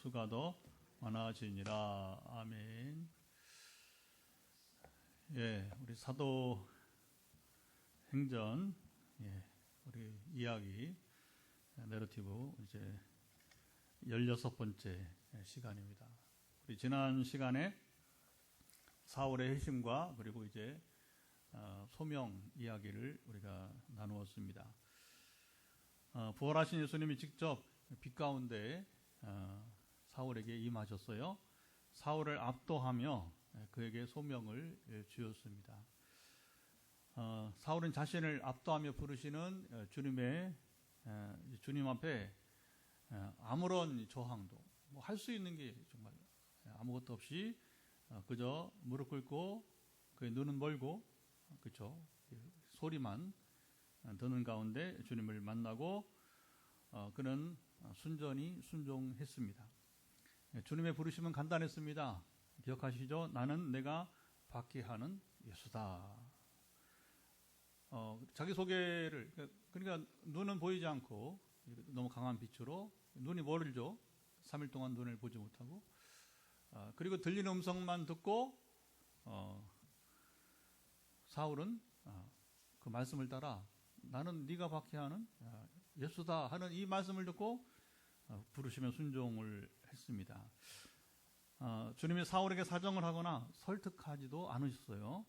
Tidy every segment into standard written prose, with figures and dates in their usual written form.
수가 더 많아지니라. 아멘. 예, 우리 사도 행전, 우리 이야기, 내러티브, 이제 16번째 시간입니다. 우리 지난 시간에 사울의 회심과 그리고 이제 소명 이야기를 우리가 나누었습니다. 부활하신 예수님이 직접 빛 가운데 사울에게 임하셨어요. 사울을 압도하며 그에게 소명을 주었습니다. 사울은 자신을 압도하며 부르시는 주님 앞에 아무런 저항도 할 수 있는 게 정말 아무것도 없이 그저 무릎 꿇고 그의 눈은 멀고 그렇죠. 소리만 듣는 가운데 주님을 만나고 그는 순전히 순종했습니다. 주님의 부르심은 간단했습니다. 기억하시죠? 나는 내가 받게 하는 예수다. 자기소개를, 그러니까 눈은 보이지 않고 너무 강한 빛으로 눈이 멀죠. 3일 동안 눈을 보지 못하고 그리고 들리는 음성만 듣고 사울은 그 말씀을 따라 나는 네가 받게 하는 예수다 하는 이 말씀을 듣고 부르시면 순종을 했습니다. 주님이 사울에게 사정을 하거나 설득하지도 않으셨어요.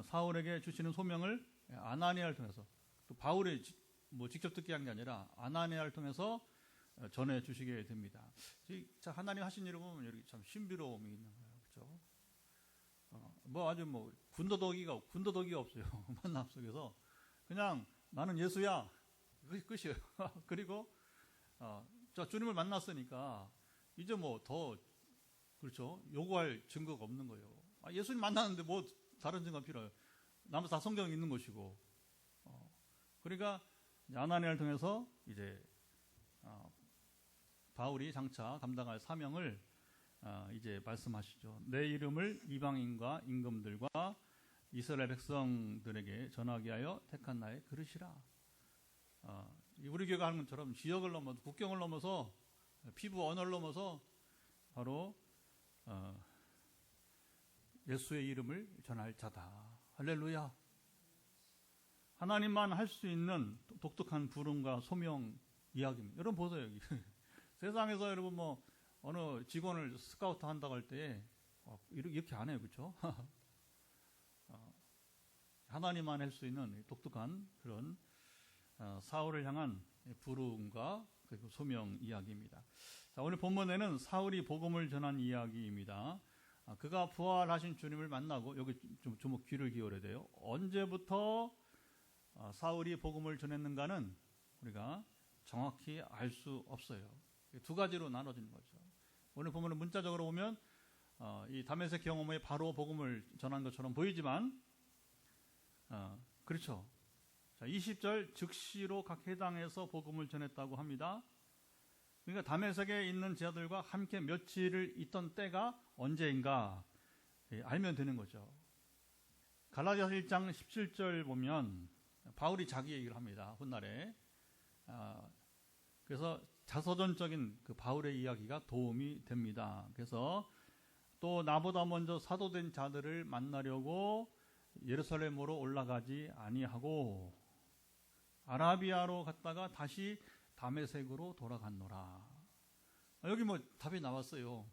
사울에게 주시는 소명을 아나니아를 통해서, 또 바울이 직접 듣게 한 게 아니라 아나니아를 통해서 전해 주시게 됩니다. 하나님 하신 일을 보면 여기 참 신비로움이 있는 거예요. 그렇죠? 아주 군더더기가 없어요. 만남 속에서 그냥 나는 예수야. 그게 끝이에요. 그리고 주님을 만났으니까 이제 더 그렇죠. 요구할 증거가 없는 거예요. 예수님 만나는데 다른 증거가 필요해요. 나머지 다 성경에 있는 것이고. 그러니까 아나니아를 통해서 이제 바울이 장차 감당할 사명을 이제 말씀하시죠. 내 이름을 이방인과 임금들과 이스라엘 백성들에게 전하게 하여 택한 나의 그릇이라. 우리 교회가 하는 것처럼 지역을 넘어서 국경을 넘어서 피부 언어를 넘어서 바로 예수의 이름을 전할 자다. 할렐루야. 하나님만 할 수 있는 독특한 부름과 소명 이야기입니다. 여러분 보세요. 여기. 세상에서 여러분 어느 직원을 스카우트 한다고 할 때 이렇게 안 해요. 그렇죠? 하나님만 할 수 있는 독특한 그런 사울을 향한 부름과 그리고 소명 이야기입니다. 자, 오늘 본문에는 사울이 복음을 전한 이야기입니다. 그가 부활하신 주님을 만나고, 여기 좀 주목 귀를 기울여야 돼요. 언제부터 사울이 복음을 전했는가는 우리가 정확히 알 수 없어요. 두 가지로 나눠지는 거죠. 오늘 보면 문자적으로 보면 이 다메섹 경험에 바로 복음을 전한 것처럼 보이지만 그렇죠. 자, 20절 즉시로 각 해당에서 복음을 전했다고 합니다. 그러니까 다메섹에 있는 제자들과 함께 며칠을 있던 때가 언제인가 알면 되는 거죠. 갈라디아서 1장 17절 보면 바울이 자기 얘기를 합니다. 훗날에. 그래서 자서전적인 그 바울의 이야기가 도움이 됩니다. 그래서 또 나보다 먼저 사도된 자들을 만나려고 예루살렘으로 올라가지 아니하고 아라비아로 갔다가 다시 다메섹으로 돌아갔노라. 여기 답이 나왔어요.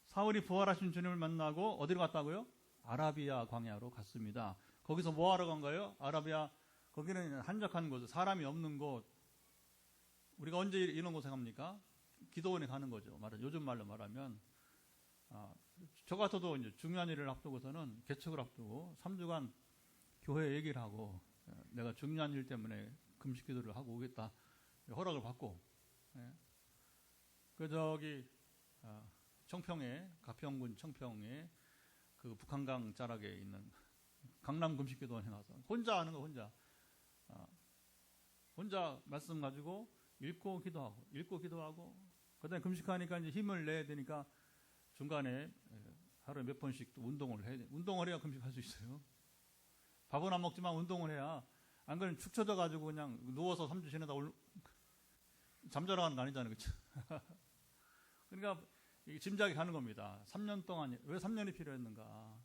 사울이 부활하신 주님을 만나고 어디로 갔다고요? 아라비아 광야로 갔습니다. 거기서 뭐 하러 간가요? 아라비아, 거기는 한적한 곳, 사람이 없는 곳. 우리가 언제 이런 곳에 갑니까? 기도원에 가는 거죠. 요즘 말로 말하면. 저 같아도 이제 중요한 일을 앞두고서는 개척을 앞두고 3주간 교회 얘기를 하고 내가 중요한 일 때문에 금식 기도를 하고 오겠다. 허락을 받고. 청평에, 가평군 청평에 그 북한강 자락에 있는 강남 금식 기도원에 나와서 혼자 하는 거 혼자 말씀 가지고 읽고 기도하고 그다음에 금식하니까 이제 힘을 내야 되니까 중간에 하루에 몇 번씩 또 운동을 해야 돼. 운동을 해야 금식할 수 있어요. 밥은 안 먹지만 운동을 해야, 안 그러면 축 처져 가지고 그냥 누워서 3주 지내다 잠자러 가는 거 아니잖아요. 그렇죠? 그러니까 짐작이 가는 겁니다. 3년 동안 왜 3년이 필요했는가?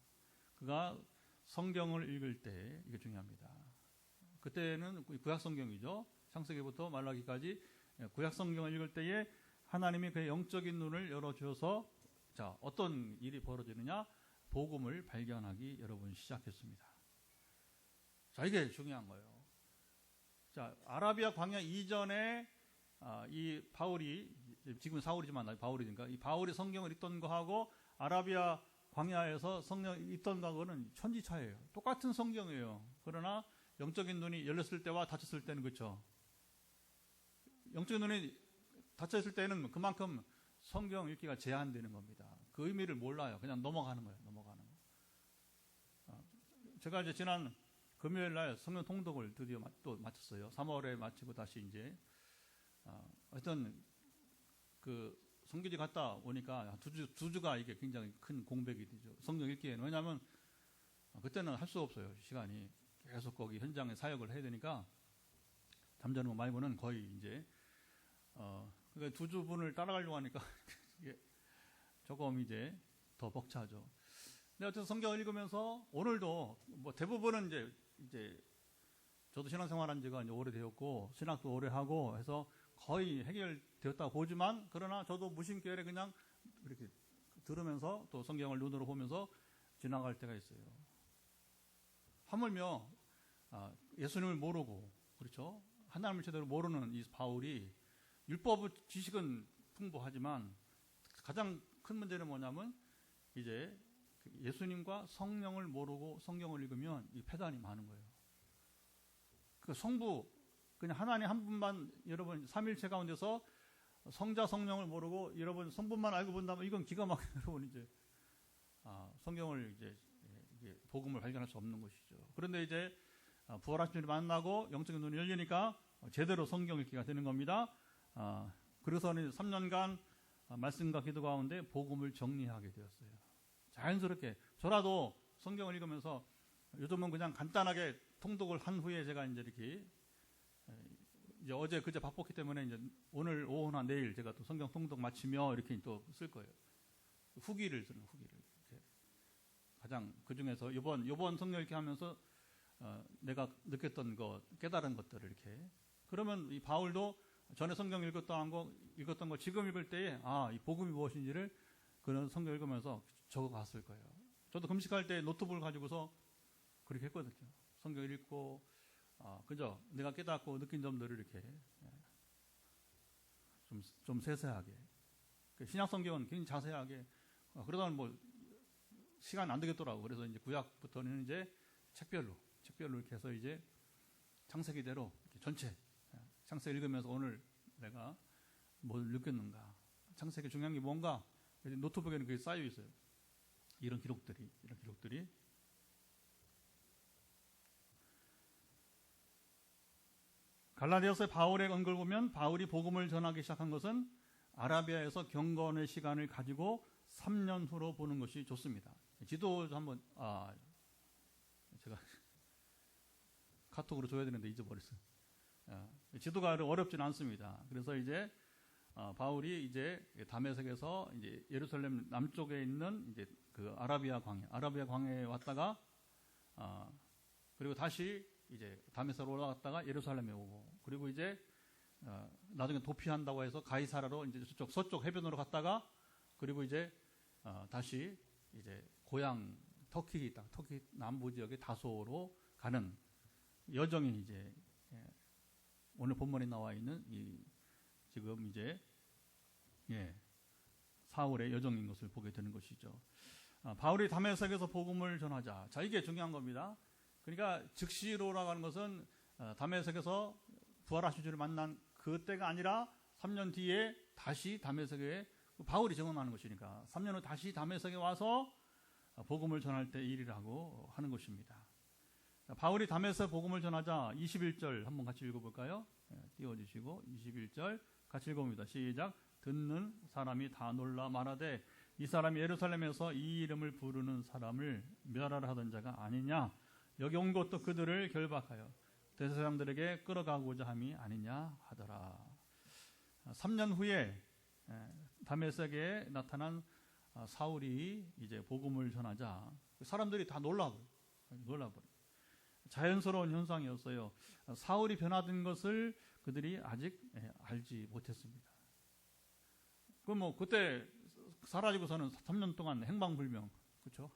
그가 성경을 읽을 때 이게 중요합니다. 그때는 구약 성경이죠. 창세기부터 말라기까지 구약 성경을 읽을 때에 하나님이 그의 영적인 눈을 열어주셔서 자, 어떤 일이 벌어지느냐? 복음을 발견하기 여러분 시작했습니다. 자, 이게 중요한 거예요. 자, 아라비아 광야 이전에 이 바울이, 지금 사울이지만 바울이니까 이 바울이 성경을 읽던 거하고 아라비아 광야에서 성경을 읽던 거하고는 천지차이예요. 똑같은 성경이에요. 그러나 영적인 눈이 열렸을 때와 닫혔을 때는 그렇죠. 영적인 눈이 닫혔을 때는 그만큼 성경 읽기가 제한되는 겁니다. 그 의미를 몰라요. 그냥 넘어가는 거예요. 넘어가는 거. 제가 이제 지난 금요일 날 성경 통독을 드디어 또 마쳤어요. 3월에 마치고 다시 이제 어떤 그 성교지 갔다 오니까 두 주가 이게 굉장히 큰 공백이 되죠. 성경 읽기에는. 왜냐하면 그때는 할 수 없어요. 시간이 계속 거기 현장에 사역을 해야 되니까 잠자는 거 말고는 거의 이제 그러니까 두 주분을 따라가려고 하니까 이게 조금 이제 더 벅차죠. 근데 어쨌든 성경을 읽으면서 오늘도 뭐 대부분은 이제 저도 신앙생활한 지가 이제 오래되었고 신학도 오래 하고 해서 거의 해결되었다고 보지만 그러나 저도 무심결에 그냥 이렇게 들으면서 또 성경을 눈으로 보면서 지나갈 때가 있어요. 하물며 예수님을 모르고 그렇죠. 하나님을 제대로 모르는 이 바울이 율법 지식은 풍부하지만 가장 큰 문제는 뭐냐면 이제 예수님과 성령을 모르고 성경을 읽으면 이 패단이 많은 거예요. 그 성부 그냥 하나님 한 분만 여러분 삼일체 가운데서 성자 성령을 모르고 여러분 성분만 알고 본다면 이건 기가 막히게 여러분 이제 성경을 이제 복음을 발견할 수 없는 것이죠. 그런데 이제 부활하신 분을 만나고 영적인 눈이 열리니까 제대로 성경 읽기가 되는 겁니다. 그래서는 3년간 말씀과 기도 가운데 복음을 정리하게 되었어요. 자연스럽게 저라도 성경을 읽으면서 요즘은 그냥 간단하게 통독을 한 후에 제가 이제 이렇게 이제 어제 그제 바빴기 때문에 이제 오늘 오후나 내일 제가 또 성경 통독 마치며 이렇게 또 쓸 거예요. 후기를 쓰는 후기를 이렇게 가장 그 중에서 이번 성경 읽기 하면서 내가 느꼈던 것 깨달은 것들을 이렇게 그러면 이 바울도 전에 성경 읽었던 거 지금 읽을 때에 이 복음이 무엇인지를 그런 성경 읽으면서 적어갔을 거예요. 저도 금식할 때 노트북을 가지고서 그렇게 했거든요. 성경 읽고 그죠? 내가 깨닫고 느낀 점들을 이렇게 좀 세세하게 신약 성경은 굉장히 자세하게 그러다는 뭐 시간 안 되겠더라고. 그래서 이제 구약부터는 이제 책별로 이렇게 해서 이제 창세기대로 이렇게 전체 창세기 읽으면서 오늘 내가 뭘 느꼈는가? 창세기 중요한 게 뭔가? 노트북에는 그게 쌓여 있어요. 이런 기록들이. 갈라디아서의 바울의 언급을 보면 바울이 복음을 전하기 시작한 것은 아라비아에서 경건의 시간을 가지고 3년 후로 보는 것이 좋습니다. 지도 한번 제가 카톡으로 줘야 되는데 잊어버렸어요. 지도가 어렵지는 않습니다. 그래서 이제 바울이 이제 다메섹에서 이제 예루살렘 남쪽에 있는 이제 그 아라비아 광야에 왔다가 그리고 다시 이제 다메섹으로 올라갔다가 예루살렘에 오고 그리고 이제 나중에 도피한다고 해서 가이사라로 이제 저쪽 서쪽 해변으로 갔다가 그리고 이제 다시 이제 고향 터키 남부 지역의 다소로 가는 여정이 이제 오늘 본문에 나와 있는 지금 이제 사울의 여정인 것을 보게 되는 것이죠. 바울이 다메섹에서 복음을 전하자. 자, 이게 중요한 겁니다. 그러니까 즉시로라고 하는 것은 다메섹에서 부활하신 주를 만난 그때가 아니라 3년 뒤에 다시 다메섹에 바울이 증언하는 것이니까 3년 후 다시 다메섹에 와서 복음을 전할 때 일이라고 하는 것입니다. 바울이 다메섹 복음을 전하자 21절 한번 같이 읽어볼까요? 띄워주시고 21절 같이 읽어봅니다. 시작. 듣는 사람이 다 놀라 말하되 이 사람이 예루살렘에서 이 이름을 부르는 사람을 멸하라 하던 자가 아니냐. 여기 온 것도 그들을 결박하여 대제사장들에게 끌어가고자 함이 아니냐 하더라. 3년 후에 다메섹에 나타난 사울이 이제 복음을 전하자 사람들이 다 놀라버려. 자연스러운 현상이었어요. 사울이 변화된 것을 그들이 아직 알지 못했습니다. 그때 사라지고서는 3년 동안 행방불명, 그렇죠?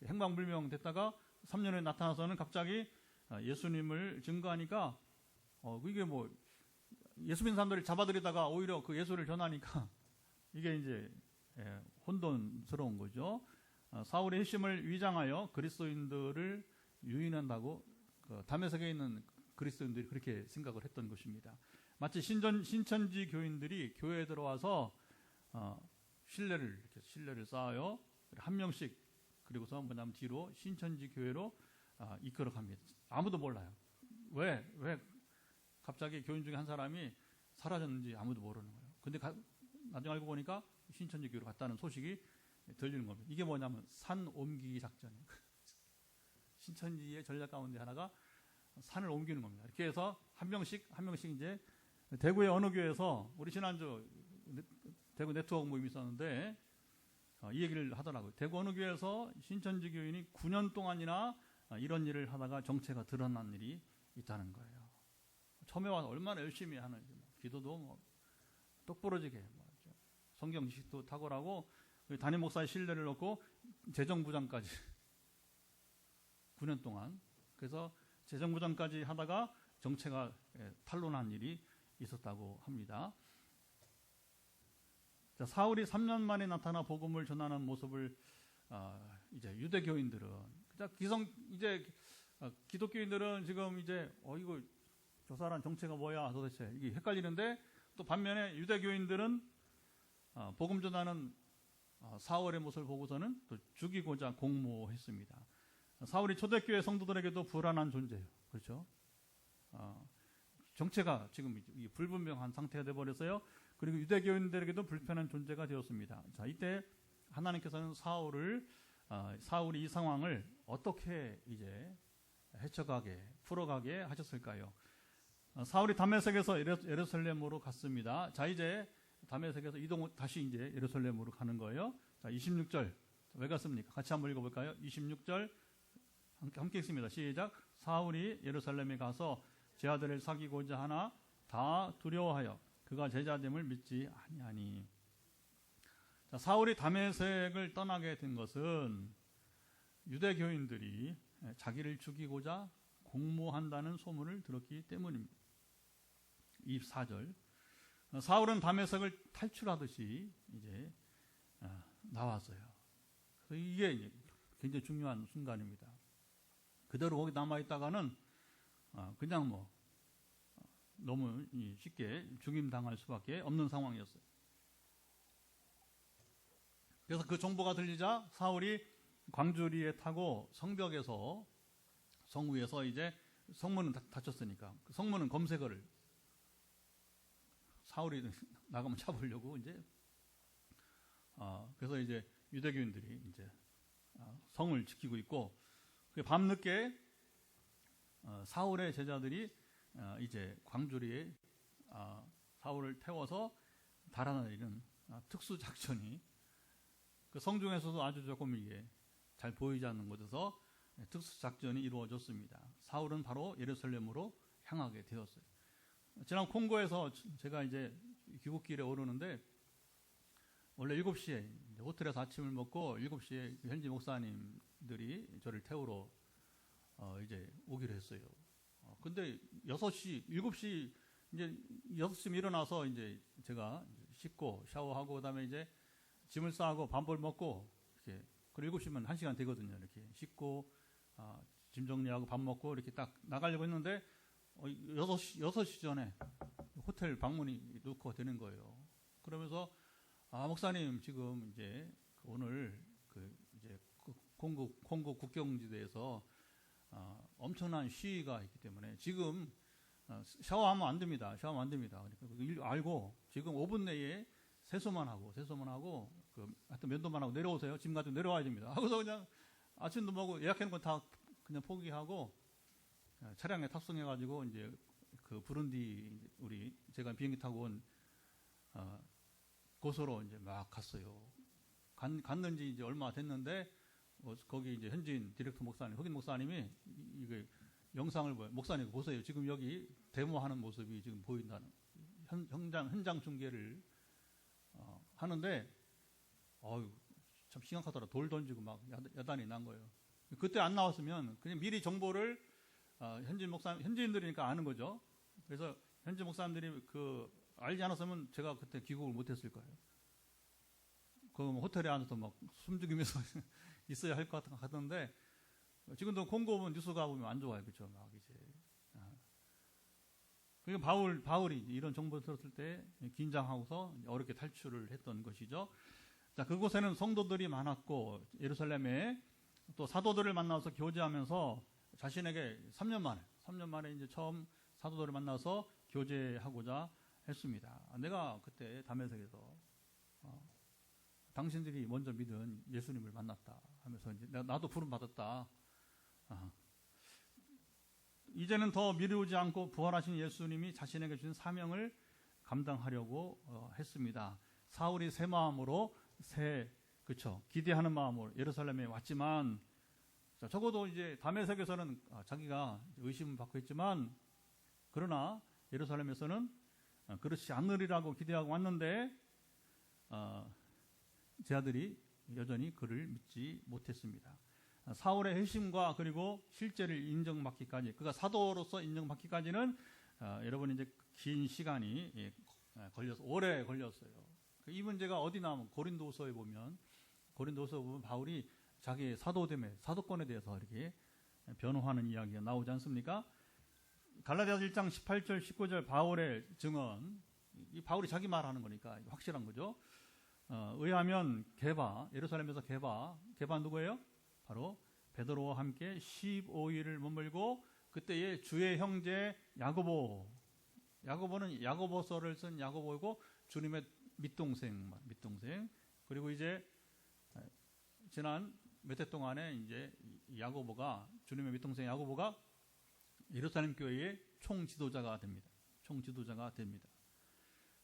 행방불명 됐다가 3년 후에 나타나서는 갑자기 예수님을 증거하니까 이게 예수 믿는 사람들을 잡아들이다가 오히려 그 예수를 전하니까 이게 이제 혼돈스러운 거죠. 사울의 핵심을 위장하여 그리스도인들을 유인한다고 다메섹에 있는 그리스도인들이 그렇게 생각을 했던 것입니다. 마치 신천지 교인들이 교회에 들어와서 신뢰를 쌓아요. 한 명씩 그리고서 뭐냐면 뒤로 신천지 교회로 이끌어갑니다. 아무도 몰라요. 왜 갑자기 교인 중에 한 사람이 사라졌는지 아무도 모르는 거예요. 근데 나중에 알고 보니까 신천지 교회로 갔다는 소식이 들리는 겁니다. 이게 뭐냐면 산 옮기기 작전이에요. 신천지의 전략 가운데 하나가 산을 옮기는 겁니다. 이렇게 해서 한 명씩 이제 대구의 어느 교회에서 우리 지난주 대구 네트워크 모임이 있었는데 이 얘기를 하더라고요. 대구 어느 교회에서 신천지 교인이 9년 동안이나 이런 일을 하다가 정체가 드러난 일이 있다는 거예요. 처음에 와서 얼마나 열심히 하는지 기도도 똑부러지게 성경 지식도 탁월하고 담임 목사의 신뢰를 얻고 재정부장까지 9년 동안 그래서 재정부장까지 하다가 정체가 탄로난 일이 있었다고 합니다. 자, 사울이 3년 만에 나타나 복음을 전하는 모습을 이제 유대교인들은 이제 기독교인들은 지금 이제 이거 저 사람 정체가 뭐야 도대체 이게 헷갈리는데 또 반면에 유대교인들은 복음 전하는 사울의 모습을 보고서는 또 죽이고자 공모했습니다. 사울이 초대교회 성도들에게도 불안한 존재예요. 그렇죠? 정체가 지금 불분명한 상태가 되어버렸어요. 그리고 유대교인들에게도 불편한 존재가 되었습니다. 자, 이때 하나님께서는 사울이 이 상황을 어떻게 이제 헤쳐가게, 풀어가게 하셨을까요? 사울이 다메섹에서 예루살렘으로 갔습니다. 자, 이제 다메섹에서 다시 이제 예루살렘으로 가는 거예요. 자, 26절. 왜 갔습니까? 같이 한번 읽어볼까요? 26절. 함께 읽습니다. 시작. 사울이 예루살렘에 가서 제 아들을 사귀고자 하나 다 두려워하여 그가 제자됨을 믿지 아니하니. 자, 사울이 다메섹을 떠나게 된 것은 유대교인들이 자기를 죽이고자 공모한다는 소문을 들었기 때문입니다. 24절. 사울은 다메섹을 탈출하듯이 이제 나왔어요. 그래서 이게 굉장히 중요한 순간입니다. 그대로 거기 남아있다가는 그냥 너무 쉽게 죽임당할 수밖에 없는 상황이었어요. 그래서 그 정보가 들리자 사울이 광주리에 타고 성벽에서 성위에서 이제 성문은 닫혔으니까 그 성문은 검색어를 사울이 나가면 잡으려고 이제 그래서 이제 유대교인들이 이제 성을 지키고 있고 밤늦게 사울의 제자들이 이제 광주리에 사울을 태워서 달아내리는 특수 작전이 그 성 중에서도 아주 조금 이게 잘 보이지 않는 곳에서 특수 작전이 이루어졌습니다. 사울은 바로 예루살렘으로 향하게 되었어요. 지난 콩고에서 제가 이제 귀국길에 오르는데 원래 7시에 호텔에서 아침을 먹고 7시에 현지 목사님들이 저를 태우러 이제 오기로 했어요. 근데 7시 이제 6시쯤 일어나서 이제 제가 씻고 샤워하고 그다음에 이제 짐을 싸고 밥을 먹고 이렇게 그리고 7시면 1시간 되거든요. 이렇게 씻고 짐 정리하고 밥 먹고 이렇게 딱 나가려고 했는데 6시 전에 호텔 방문이 노크가 되는 거예요. 그러면서 목사님 지금 이제 오늘 이제 콩고 국경지대에서 엄청난 시위가 있기 때문에 지금 샤워하면 안 됩니다. 그러니까 알고 지금 5분 내에 세수만 하고 하여튼 면도만 하고 내려오세요. 짐 가지고 내려와야 됩니다. 하고서 그냥 아침도 먹고 예약해놓은 건 다 그냥 포기하고 차량에 탑승해가지고 이제 그 부룬디 제가 비행기 타고 온 곳으로 이제 막 갔어요. 갔는지 이제 얼마 됐는데 거기 이제 현지인 디렉터 목사님, 흑인 목사님이 이게 영상을 목사님 보세요. 지금 여기 데모하는 모습이 지금 보인다는 현장 중계를 하는데 참 심각하더라. 돌 던지고 막 야단이 난 거예요. 그때 안 나왔으면 그냥 미리 정보를 현지인들이니까 아는 거죠. 그래서 현지 목사님들이 알지 않았으면 제가 그때 귀국을 못했을 거예요. 호텔에 앉아서 막 숨죽이면서 있어야 할 것 같던데 지금도 콩고 보면 뉴스 가보면 안 좋아요, 그렇죠? 막 이제 그리고 바울이 이런 정보를 들었을 때 긴장하고서 어렵게 탈출을 했던 것이죠. 자, 그곳에는 성도들이 많았고 예루살렘에 또 사도들을 만나서 교제하면서 자신에게 3년 만에 이제 처음 사도들을 만나서 교제하고자 했습니다. 내가 그때 다메섹에서 당신들이 먼저 믿은 예수님을 만났다 하면서 이제 나도 부름 받았다. 이제는 더 미루지 않고 부활하신 예수님이 자신에게 주신 사명을 감당하려고 했습니다. 사울이 새 마음으로 기대하는 마음으로 예루살렘에 왔지만 적어도 이제 다메섹에서는 자기가 의심을 받고 있지만 그러나 예루살렘에서는 그렇지 않으리라고 기대하고 왔는데 제 아들이 여전히 그를 믿지 못했습니다. 사울의 회심과 그리고 실제를 인정받기까지, 그가 사도로서 인정받기까지는 여러분 이제 긴 시간이 오래 걸렸어요. 이 문제가 어디 나오면 고린도서에 보면 바울이 자기의 사도권에 대해서 이렇게 변호하는 이야기가 나오지 않습니까? 갈라디아서 1장 18절 19절 바울의 증언, 이 바울이 자기 말하는 거니까 확실한 거죠. 의하면 예루살렘에서 게바 누구예요? 바로 베드로와 함께 15일을 머물고 그때의 주의 형제 야고보는 야고보서를 쓴 야고보이고 주님의 밑동생. 그리고 이제 지난 몇 해 동안에 이제 주님의 밑동생 야고보가 예루살렘 교회의 총지도자가 됩니다.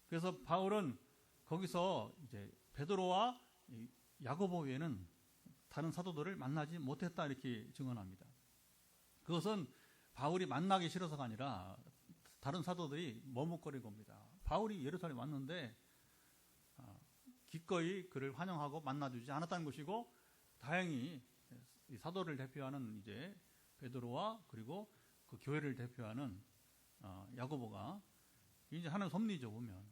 그래서 바울은 거기서 이제 베드로와 야고보 외에는 다른 사도들을 만나지 못했다 이렇게 증언합니다. 그것은 바울이 만나기 싫어서가 아니라 다른 사도들이 머뭇거린 겁니다. 바울이 예루살렘 왔는데 기꺼이 그를 환영하고 만나주지 않았다는 것이고, 다행히 이 사도를 대표하는 이제 베드로와 그리고 그 교회를 대표하는 야고보가 이제 하는 섭리죠. 보면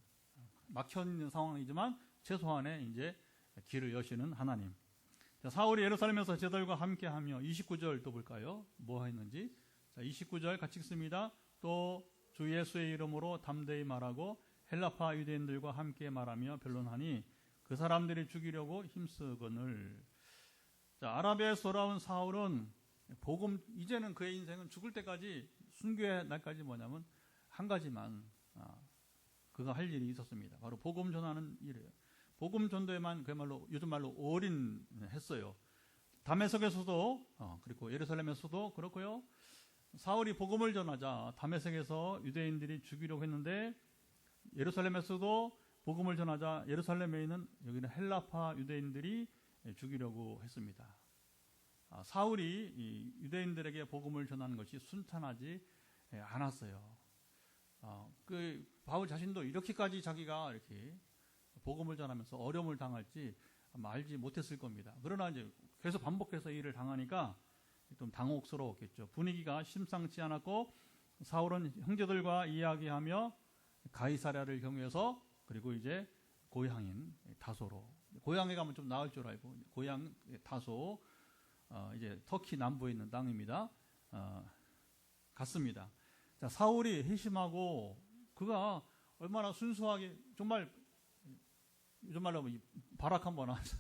막혀 있는 상황이지만 최소한의 이제 길을 여시는 하나님. 자, 사울이 예루살렘에서 제자들과 함께하며 29절 또 볼까요? 뭐 했는지. 자, 29절 같이 읽습니다. 또 주 예수의 이름으로 담대히 말하고 헬라파 유대인들과 함께 말하며 변론하니 그 사람들이 죽이려고 힘쓰거늘. 자, 아라비아에서 돌아온 사울은 이제는 그의 인생은 죽을 때까지, 순교의 날까지 뭐냐면 한 가지만 그가 할 일이 있었습니다. 바로 복음 전하는 일이에요. 복음 전도에만 그야말로 요즘 말로 올인했어요. 다메섹에서도 그리고 예루살렘에서도 그렇고요. 사울이 복음을 전하자 다메섹에서 유대인들이 죽이려고 했는데, 예루살렘에서도 복음을 전하자 예루살렘에 있는 여기는 헬라파 유대인들이 죽이려고 했습니다. 사울이 이 유대인들에게 복음을 전하는 것이 순탄하지 않았어요. 그 바울 자신도 이렇게까지 자기가 이렇게 복음을 전하면서 어려움을 당할지 아마 알지 못했을 겁니다. 그러나 이제 계속 반복해서 이 일을 당하니까 좀 당혹스러웠겠죠. 분위기가 심상치 않았고, 사울은 형제들과 이야기하며 가이사랴를 경유해서, 그리고 이제 고향인 다소로, 고향에 가면 좀 나을 줄 알고 고향 다소, 이제 터키 남부에 있는 땅입니다. 갔습니다. 자, 사울이 회심하고 그가 얼마나 순수하게, 정말 요즘 말로 하면 발악 한번 하죠.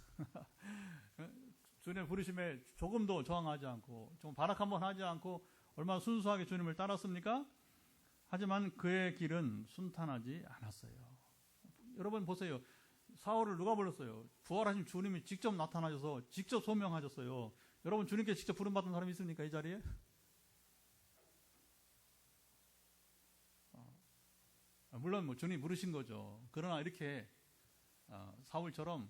주님의 부르심에 조금도 저항하지 않고, 좀 발악 한번 하지 않고 얼마나 순수하게 주님을 따랐습니까? 하지만 그의 길은 순탄하지 않았어요. 여러분 보세요. 사울을 누가 불렀어요? 부활하신 주님이 직접 나타나셔서 직접 소명하셨어요. 여러분 주님께 직접 부름받은 사람이 있습니까? 이 자리에? 물론 뭐 주님이 부르신 거죠. 그러나 이렇게 사울처럼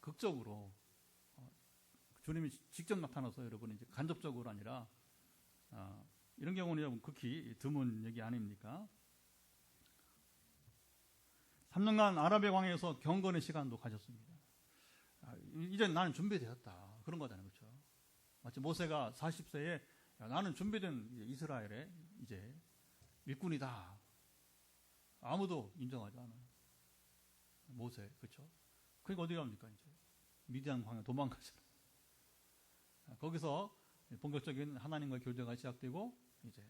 극적으로 주님이 직접 나타나서 여러분 이제 간접적으로 아니라 이런 경우는 여러분 극히 드문 얘기 아닙니까? 3년간 아라비아 광야에서 경건의 시간도 가졌습니다. 이제 나는 준비되었다. 그런 거잖아요. 그렇죠? 마치 모세가 40세에 나는 준비된 이스라엘의 이제 일꾼이다. 아무도 인정하지 않아요. 모세, 그렇죠? 그러니까 어디 갑니까 이제? 미디안 광야 도망가잖아요. 거기서 본격적인 하나님과의 교제가 시작되고 이제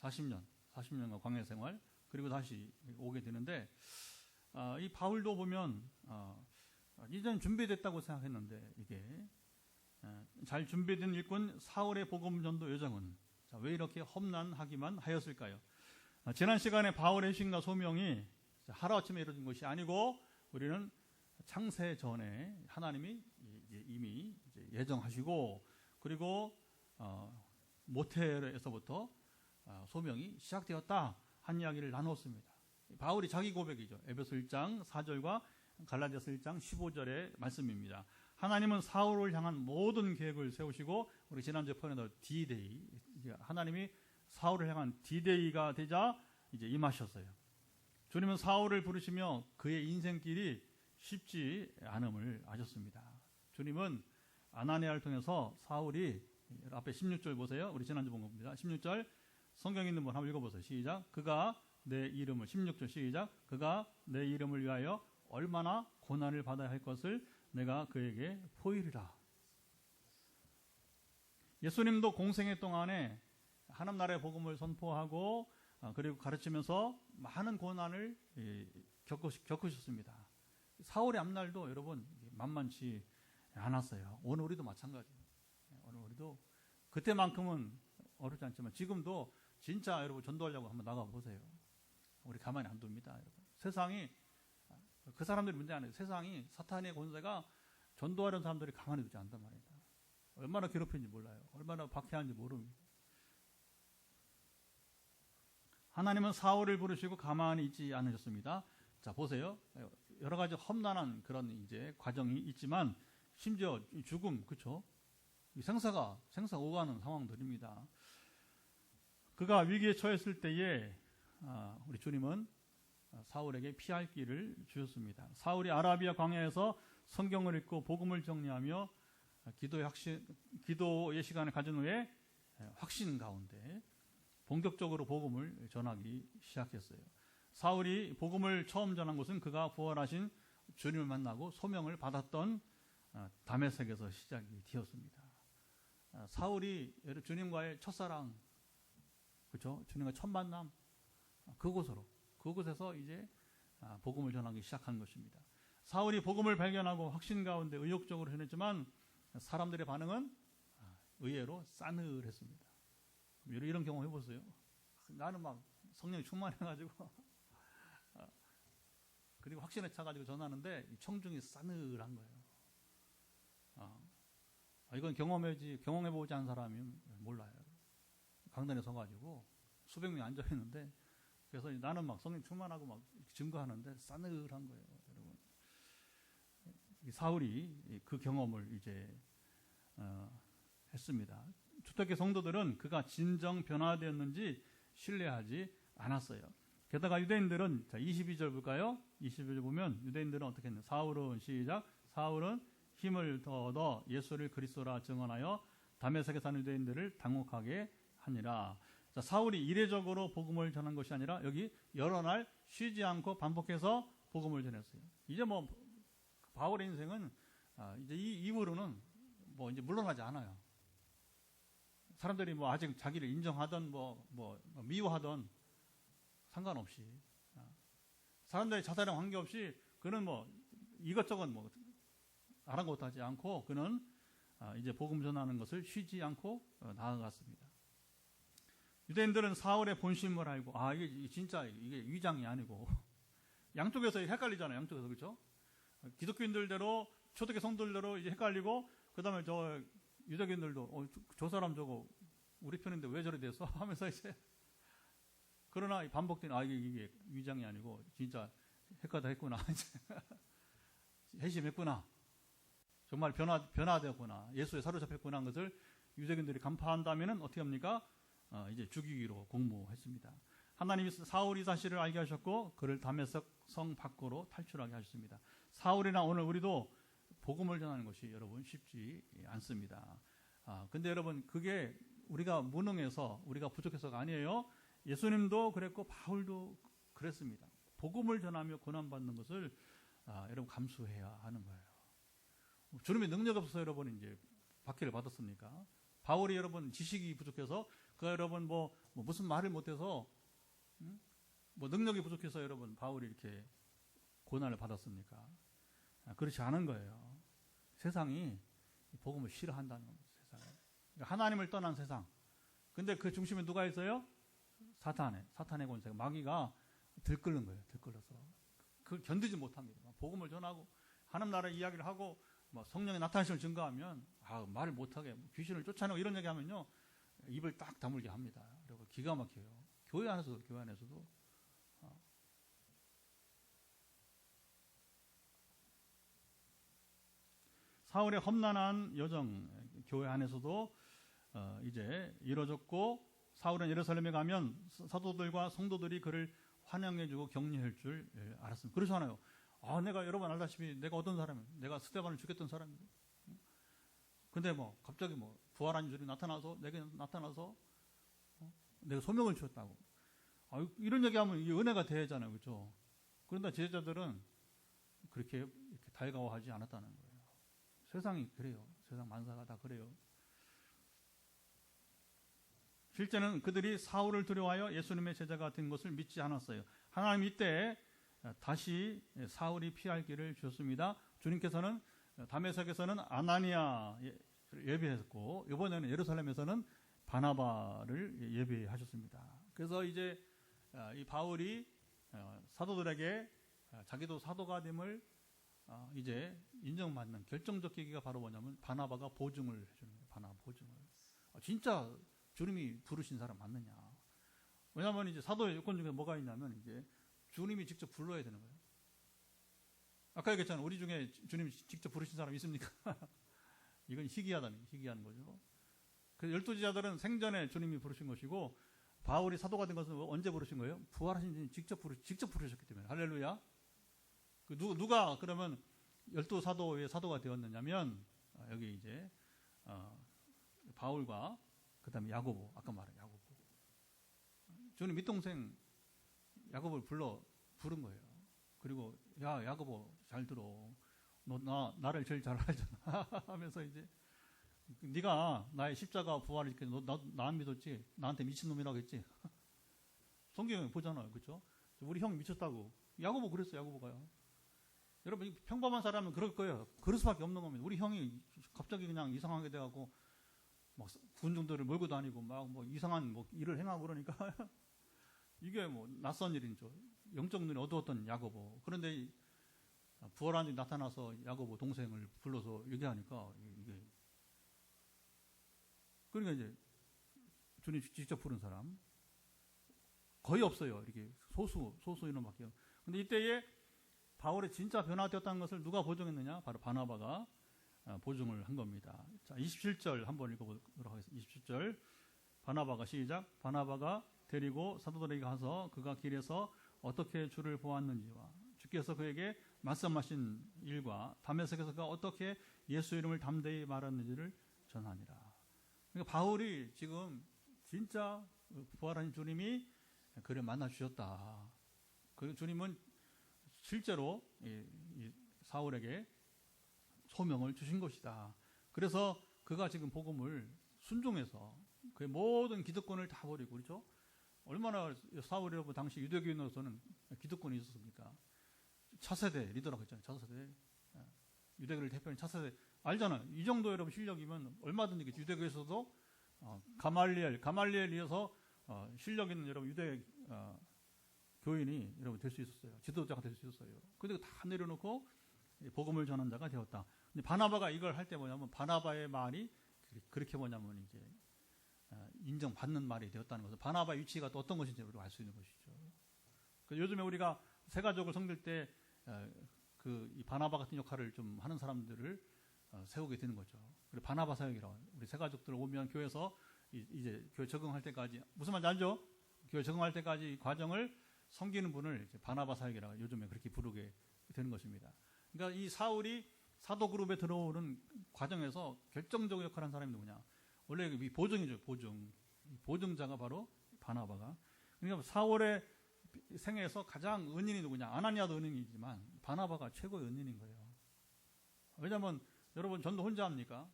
40년간 광야 생활 그리고 다시 오게 되는데 이 바울도 보면 이제는 준비됐다고 생각했는데 이게 잘 준비된 일꾼 사울의 복음 전도 여정은 왜 이렇게 험난하기만 하였을까요? 지난 시간에 바울의 신과 소명이 하루아침에 이루어진 것이 아니고 우리는 창세 전에 하나님이 이미 예정하시고 그리고 모태에서부터 소명이 시작되었다 한 이야기를 나눴습니다. 바울이 자기 고백이죠. 에베소 1장 4절과 갈라디아서 1장 15절의 말씀입니다. 하나님은 사울을 향한 모든 계획을 세우시고 우리 지난주에 표현한 D-Day 하나님이 사울을 향한 D-Day가 되자 이제 임하셨어요. 주님은 사울을 부르시며 그의 인생길이 쉽지 않음을 아셨습니다. 주님은 아나니아를 통해서 사울이 앞에 16절 보세요. 우리 지난주 본 겁니다. 16절 성경 있는 분 한번 읽어보세요. 시작. 그가 내 이름을 16절 시작. 그가 내 이름을 위하여 얼마나 고난을 받아야 할 것을 내가 그에게 보이리라. 예수님도 공생애 동안에 하나님 나라의 복음을 선포하고 그리고 가르치면서 많은 고난을 겪으셨습니다. 사울의 앞날도 여러분 만만치 않았어요. 오늘 우리도 마찬가지예요. 오늘 우리도 그때만큼은 어렵지 않지만 지금도 진짜 여러분 전도하려고 한번 나가보세요. 우리 가만히 안 둡니다. 여러분. 세상이 그 사람들이 문제 아니에요. 세상이 사탄의 권세가 전도하려는 사람들이 가만히 두지 않단 말입니다. 얼마나 괴롭히는지 몰라요. 얼마나 박해하는지 모릅니다. 하나님은 사울을 부르시고 가만히 있지 않으셨습니다. 자, 보세요. 여러 가지 험난한 그런 이제 과정이 있지만 심지어 죽음, 그렇죠? 생사가 오가는 상황들입니다. 그가 위기에 처했을 때에 우리 주님은 사울에게 피할 길을 주셨습니다. 사울이 아라비아 광야에서 성경을 읽고 복음을 정리하며 기도의 시간을 가진 후에 확신 가운데 본격적으로 복음을 전하기 시작했어요. 사울이 복음을 처음 전한 것은 그가 부활하신 주님을 만나고 소명을 받았던 다메섹에서 시작이 되었습니다. 사울이 주님과의 첫사랑, 그렇죠? 주님과 첫 만남, 그곳에서 이제 복음을 전하기 시작한 것입니다. 사울이 복음을 발견하고 확신 가운데 의욕적으로 전했지만 사람들의 반응은 의외로 싸늘했습니다. 이런 경험 해보세요. 나는 막 성령이 충만해가지고 그리고 확신에 차가지고 전하는데 청중이 싸늘한 거예요. 이건 경험해보지 않은 사람이면 몰라요. 강단에 서가지고 수백 명이 앉아있는데 그래서 나는 막 성령 충만하고 막 증거하는데 싸늘한 거예요. 여러분. 사울이 그 경험을 이제 했습니다. 주택의 성도들은 그가 진정 변화되었는지 신뢰하지 않았어요. 게다가 유대인들은 22절 볼까요? 22절 보면 유대인들은 어떻게 했나요? 사울은 힘을 더 얻어 예수를 그리스도라 증언하여 다메섹에 사는 유대인들을 당혹하게 하니라. 자, 사울이 이례적으로 복음을 전한 것이 아니라 여기 여러 날 쉬지 않고 반복해서 복음을 전했어요. 이제 뭐 바울의 인생은 이제 이 이후로는 뭐 이제 물러나지 않아요. 사람들이 뭐 아직 자기를 인정하던 뭐 미워하던 상관없이 사람들이 자살에 관계없이 그는 뭐 이것저것 뭐 아랑곳하지 않고 그는 이제 복음 전하는 것을 쉬지 않고 나아갔습니다. 유대인들은 사울의 본심을 알고 이게 진짜 이게 위장이 아니고 양쪽에서 헷갈리잖아요. 양쪽에서 그렇죠? 기독교인들대로 초대교 성도들대로 이제 헷갈리고 그다음에 저 유대교인들도 저 사람 저거 우리 편인데 왜 저래 됐어? 하면서 이제 그러나 반복되는 이게 위장이 아니고 진짜 핵가다 했구나. 회심했구나. 정말 변화되었구나. 예수에 사로잡혔구나 하는 것을 유대인들이 간파한다면 어떻게 합니까? 이제 죽이기로 공모했습니다. 하나님이 사울이 사실을 알게 하셨고 그를 다메섹 성 밖으로 탈출하게 하셨습니다. 사울이나 오늘 우리도 복음을 전하는 것이 여러분 쉽지 않습니다. 근데 여러분 그게 우리가 무능해서 우리가 부족해서가 아니에요. 예수님도 그랬고 바울도 그랬습니다. 복음을 전하며 고난받는 것을 여러분 감수해야 하는 거예요. 주님의 능력 없어서 여러분 이제 박해를 받았습니까? 바울이 여러분 지식이 부족해서 그가 여러분 뭐 무슨 말을 못해서 뭐 능력이 부족해서 여러분 바울이 이렇게 고난을 받았습니까? 그렇지 않은 거예요. 세상이 복음을 싫어한다는 겁니다. 세상에. 하나님을 떠난 세상. 근데 그 중심에 누가 있어요? 사탄의 권세가 마귀가 들끓는 거예요. 들끓어서 그걸 견디지 못합니다. 복음을 전하고 하나님 나라의 이야기를 하고 뭐 성령의 나타나심을 증거하면 말을 못하게 귀신을 쫓아내고 이런 얘기하면요 입을 딱 다물게 합니다. 그리고 기가 막혀요. 교회 안에서도 사울의 험난한 여정 교회 안에서도 이제 이루어졌고 사울은 예루살렘에 가면 사도들과 성도들이 그를 환영해주고 격려할 줄 알았습니다. 그렇잖아요. 내가 여러분 알다시피 내가 어떤 사람이에요? 내가 스데반을 죽였던 사람인데. 근데 뭐 갑자기 뭐 부활한 줄이 나타나서 내게 나타나서 내가 소명을 주었다고. 이런 얘기하면 이게 은혜가 되잖아요, 그렇죠? 그런데 제자들은 그렇게 달가워하지 않았다는 거예요. 세상이 그래요. 세상 만사가 다 그래요. 실제는 그들이 사울을 두려워하여 예수님의 제자가 된 것을 믿지 않았어요. 하나님 이때 다시 사울이 피할 길을 주셨습니다. 주님께서는 다메섹에서는 아나니아 예배했고 이번에는 예루살렘에서는 바나바를 예배하셨습니다. 그래서 이제 이 바울이 사도들에게 자기도 사도가 됨을 이제 인정받는 결정적 계기가 바로 뭐냐면 바나바가 보증을 해주는 거예요. 바나바 보증을. 진짜 주님이 부르신 사람 맞느냐. 왜냐하면 이제 사도의 요건 중에 뭐가 있냐면 이제 주님이 직접 불러야 되는 거예요. 아까 얘기했잖아요. 우리 중에 주님이 직접 부르신 사람 있습니까? 이건 희귀한 거죠. 그 12제자들은 생전에 주님이 부르신 것이고 바울이 사도가 된 것은 언제 부르신 거예요? 부활하신 주님 직접 부르셨기 때문에. 할렐루야. 누가 그러면 12사도의 사도가 되었느냐면 여기 이제 바울과 그 다음에 야고보, 아까 말한 야고보. 주님 밑동생 야고보를 부른 거예요. 그리고 야 야고보 잘 들어. 너 나를 제일 잘 알잖아. 하면서 이제 네가 나의 십자가 부활을 일으켜 나 안 믿었지? 나한테 미친놈이라고 했지? 성경에 보잖아요. 그렇죠? 우리 형이 미쳤다고. 야고보 그랬어요. 야고보가요. 여러분 평범한 사람은 그럴 거예요. 그럴 수밖에 없는 겁니다. 우리 형이 갑자기 그냥 이상하게 돼갖고 막 군중들을 몰고 다니고 막 뭐 이상한 뭐 일을 행하고 그러니까 이게 뭐 낯선 일이죠. 영적 눈이 어두웠던 야고보. 그런데 부활한 지 나타나서 야고보 동생을 불러서 얘기하니까 이게 그러니까 이제 주님 직접 부른 사람 거의 없어요. 이렇게 소수 이놈밖에요. 근데 이때에 바울이 진짜 변화되었다는 것을 누가 보증했느냐? 바로 바나바가 보증을 한 겁니다. 자, 27절 한번 읽어보도록 하겠습니다. 27절 바나바가 시작. 바나바가 데리고 사도들에게 가서 그가 길에서 어떻게 주를 보았는지와 주께서 그에게 말씀하신 일과 다메섹에서 그가 어떻게 예수 이름을 담대히 말했는지를 전하니라. 그러니까 바울이 지금 진짜 부활하신 주님이 그를 만나 주셨다. 그 주님은 실제로 이 사울에게 소명을 주신 것이다. 그래서 그가 지금 복음을 순종해서 그의 모든 기득권을 다 버리고 그렇죠? 얼마나 사울이 여러분 당시 유대교인으로서는 기득권이 있었습니까? 차세대 리더라고 했잖아요. 차세대 유대교를 대표하는 차세대 알잖아요. 이 정도 여러분 실력이면 얼마든지 유대교에서도 가말리엘 이어서 실력 있는 여러분 유대 교인이 여러분 될 수 있었어요. 지도자가 될 수 있었어요. 그런데 다 내려놓고 복음을 전한 자가 되었다. 근데 바나바가 이걸 할 때 뭐냐면 바나바의 말이 그렇게 뭐냐면 이제 인정받는 말이 되었다는 것은 바나바의 위치가 또 어떤 것인지 우리가 알 수 있는 것이죠. 요즘에 우리가 새 가족을 섬길 때 이 바나바 같은 역할을 좀 하는 사람들을 세우게 되는 거죠. 그리고 바나바 사역이라고 우리 새 가족들 오면 교회에서 이제 교회 적응할 때까지 무슨 말인지 알죠? 교회 적응할 때까지 이 과정을 섬기는 분을 이제 바나바 사역이라고 요즘에 그렇게 부르게 되는 것입니다. 그러니까 이 사울이 사도 그룹에 들어오는 과정에서 결정적인 역할을 한 사람이 누구냐? 원래 이 보증이죠, 보증. 보증자가 바로 바나바가. 그러니까 사울의 생애에서 가장 은인이 누구냐? 아나니아도 은인이지만 바나바가 최고의 은인인 거예요. 왜냐하면 여러분 전도 혼자 합니까?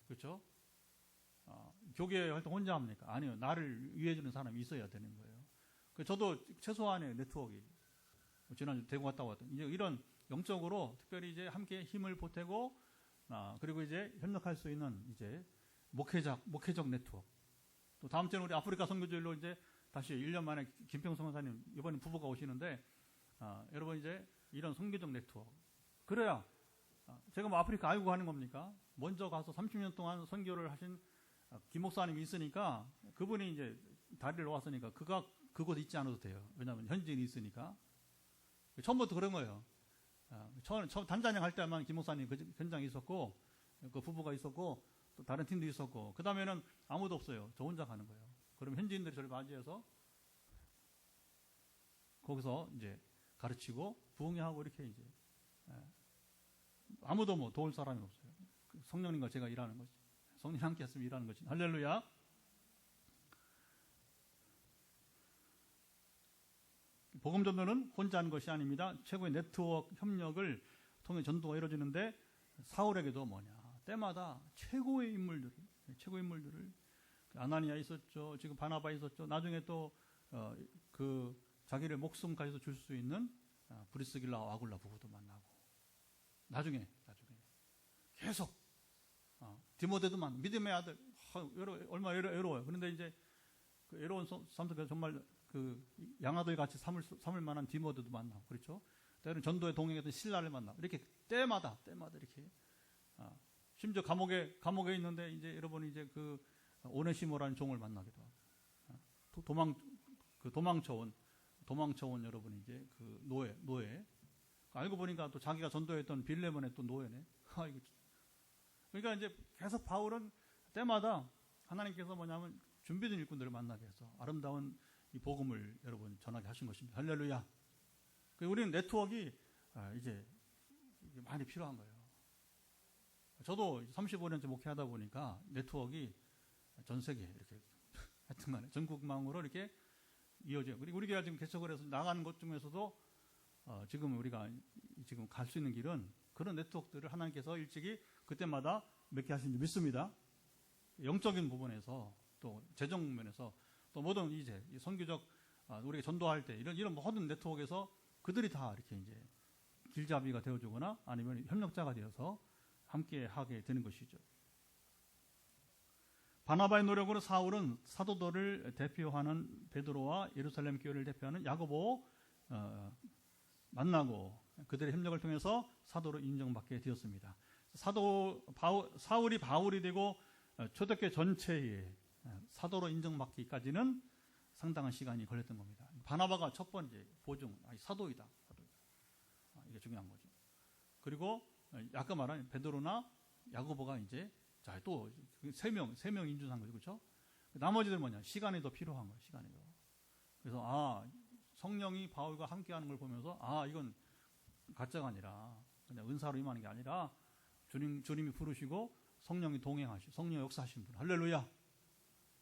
그렇죠? 교계 활동 혼자 합니까? 아니요. 나를 위해주는 사람이 있어야 되는 거예요. 저도 최소한의 네트워크, 지난주 대구 갔다 왔던 이런 영적으로 특별히 이제 함께 힘을 보태고 그리고 이제 협력할 수 있는 이제 목회적 네트워크. 또 다음 주에는 우리 아프리카 선교주일로 이제 다시 1년 만에 김평성 선사님 이번에 부부가 오시는데 여러분 이제 이런 선교적 네트워크. 그래야 제가 뭐 아프리카 알고 가는 겁니까? 먼저 가서 30년 동안 선교를 하신 김 목사님이 있으니까 그분이 이제 다리를 놓았으니까 그곳에 있지 않아도 돼요. 왜냐하면 현지인이 있으니까. 처음부터 그런 거예요. 처음 단자냥 할 때만 김 목사님 그 현장에 있었고 그 부부가 있었고 또 다른 팀도 있었고 그 다음에는 아무도 없어요. 저 혼자 가는 거예요. 그럼 현지인들이 저를 맞이해서 거기서 이제 가르치고 부흥회하고 이렇게 이제 아무도 뭐 도울 사람이 없어요. 성령님과 제가 일하는 거지. 성령 함께 했으면 일하는 거지. 할렐루야. 복음 전도는 혼자 하는 것이 아닙니다. 최고의 네트워크 협력을 통해 전도가 이루어지는데 사울에게도 때마다 최고의 인물들을 아나니아 있었죠. 지금 바나바 있었죠. 나중에 또 그 자기를 목숨까지도 줄 수 있는 브리스길라와 아굴라 부부도 만나고 나중에 계속 디모데도 믿음의 아들 얼마나 외로워요. 그런데 이제 그 외로운 삶속에서 정말 그 양아들 같이 삼을 만한 디모데도 만나고 그렇죠. 때로는 전도에 동행했던 신라를 만나고 이렇게 때마다 이렇게 심지어 감옥에 있는데 이제 여러분이 이제 그 오네시모라는 종을 만나기도 하고 도망쳐온 여러분이 이제 그 노예 알고 보니까 또 자기가 전도했던 빌레몬의 또 노예네. 그러니까 이제 계속 바울은 때마다 하나님께서 준비된 일꾼들을 만나게 해서 아름다운 이 복음을 여러분 전하게 하신 것입니다. 할렐루야. 우리는 네트워크가 이제 많이 필요한 거예요. 저도 35년째 목회하다 보니까 네트워크가 전 세계 이렇게 하여튼간에 전국망으로 이렇게 이어져요. 그리고 우리 교회가 지금 개척을 해서 나가는 것 중에서도 지금 우리가 지금 갈 수 있는 길은 그런 네트워크들을 하나님께서 일찍이 그때마다 맺게 하신 줄 믿습니다. 영적인 부분에서 또 재정 면에서 또 모든 이제 선교적 우리가 전도할 때 이런 모든 네트워크에서 그들이 다 이렇게 이제 길잡이가 되어주거나 아니면 협력자가 되어서 함께 하게 되는 것이죠. 바나바의 노력으로 사울은 사도들을 대표하는 베드로와 예루살렘 교회를 대표하는 야고보 만나고 그들의 협력을 통해서 사도로 인정받게 되었습니다. 사울이 바울이 되고 초대교회 전체에 사도로 인정받기까지는 상당한 시간이 걸렸던 겁니다. 바나바가 첫 번째 보증, 사도이다. 이게 중요한 거죠. 그리고 아까 말한 베드로나 야고보가 이제 또 세 명 인준한 거죠, 그렇죠? 나머지들 시간이 더 필요한 거예요, 시간이 더. 그래서 성령이 바울과 함께하는 걸 보면서 이건 가짜가 아니라 그냥 은사로 임하는 게 아니라 주님이 부르시고 성령이 동행하시고 성령 역사하시는 분, 할렐루야.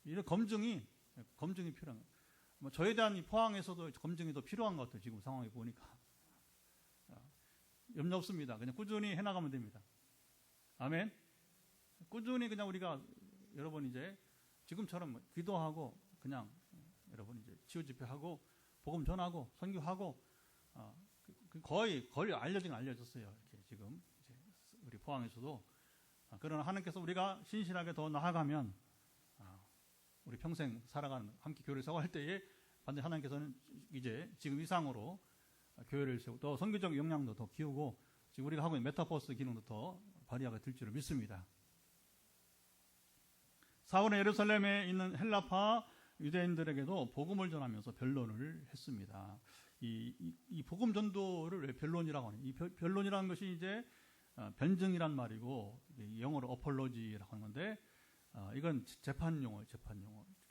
이런 검증이 필요한 거예요. 저에 대한 이 포항에서도 검증이 더 필요한 것 같아요. 지금 상황에 보니까 염려 없습니다. 그냥 꾸준히 해나가면 됩니다. 아멘. 꾸준히 그냥 우리가 여러분 이제 지금처럼 기도하고 그냥 여러분 이제 치유 집회하고 복음 전하고 선교하고 거의 알려졌어요. 이렇게 지금 이제 우리 포항에서도 그러나 하나님께서 우리가 신실하게 더 나아가면 우리 평생 살아가는 함께 교회를 세워갈 때에 반드시 하나님께서는 이제 지금 이상으로 교회를 세우고 또 선교적 역량도 더 키우고 지금 우리가 하고 있는 메타포스 기능도 더 발휘하게 될 줄을 믿습니다. 사울은 예루살렘에 있는 헬라파 유대인들에게도 복음을 전하면서 변론을 했습니다. 이 복음 전도를 왜 변론이라고 하냐? 이 변론이라는 것이 이제 변증이란 말이고, 영어로 어폴로지라고 하는 건데, 이건 재판 용어.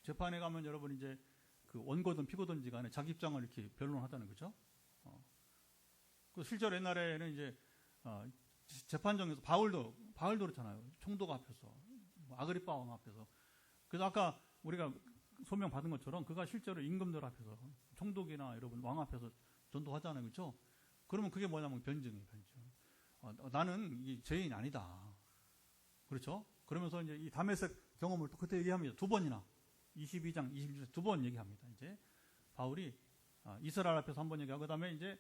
재판에 가면 여러분 이제 그 원고든 피고든지 간에 자기 입장을 이렇게 변론하다는 거죠. 그 실제로 옛날에는 이제 재판정에서 바울도 그렇잖아요. 총독 앞에서, 아그리빠 왕 앞에서. 그래서 아까 우리가 소명 받은 것처럼 그가 실제로 임금들 앞에서, 총독이나 여러분 왕 앞에서 전도하잖아요, 그렇죠? 그러면 그게 뭐냐면 변증이에요, 변증. 나는 이 죄인이 아니다, 그렇죠? 그러면서 이제 이 다메섹 경험을 또 그때 얘기합니다. 두 번이나 22장, 26장 두 번 얘기합니다. 이제 바울이 이스라엘 앞에서 한 번 얘기하고, 그다음에 이제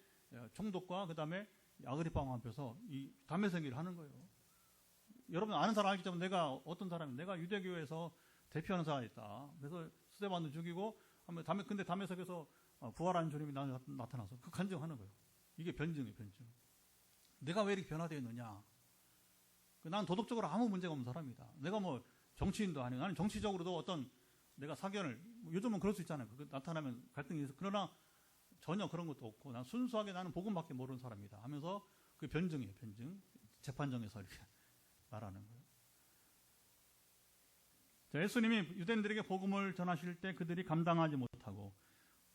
총독과 그다음에 아그리파 왕 앞에서 이 다메섹 일을 하는 거예요. 여러분 아는 사람 알겠지만 내가 어떤 사람이, 내가 유대교에서 대표하는 사람이 있다. 그래서 스데반도 죽이고, 근데 다메섹에서 부활하는 주님이 나타나서 그 간증하는 거예요. 이게 변증이에요, 변증. 내가 왜 이렇게 변화되어 있느냐? 난 도덕적으로 아무 문제가 없는 사람이다. 내가 뭐 정치인도 아니고, 나는 정치적으로도 어떤 내가 사견을, 요즘은 그럴 수 있잖아요. 그 나타나면 갈등이 있어. 그러나 전혀 그런 것도 없고, 난 순수하게 나는 복음밖에 모르는 사람이다 하면서 그 변증이에요, 변증. 재판정에서 이렇게 말하는 거예요. 자, 예수님이 유대인들에게 복음을 전하실 때 그들이 감당하지 못하고,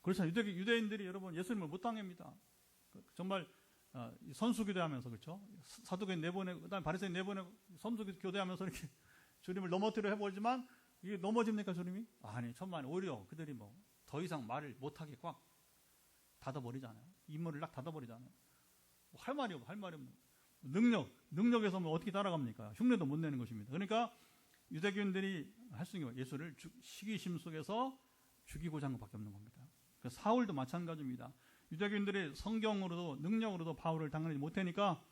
그렇죠. 유대인들이 여러분 예수님을 못 당합니다. 정말 선수교대하면서, 그렇죠. 사두개인 내보내고, 그다음에 바리새인 내보내고, 선수교대하면서 이렇게 주님을 넘어뜨려 해보지만 이게 넘어집니까, 주님이? 아니, 천만에 오히려 그들이 뭐 더 이상 말을 못하게 꽉 닫아버리잖아요. 입문을 딱 닫아버리잖아요. 할 말이 없는. 능력에서 뭐 어떻게 따라갑니까? 흉내도 못 내는 것입니다. 그러니까 유대교인들이 할 수 있는 게 예수를 시기심 속에서 죽이고자 하는 것밖에 없는 겁니다. 사울도 마찬가지입니다. 유대교인들이 성경으로도 능력으로도 바울을 당연히 못하니까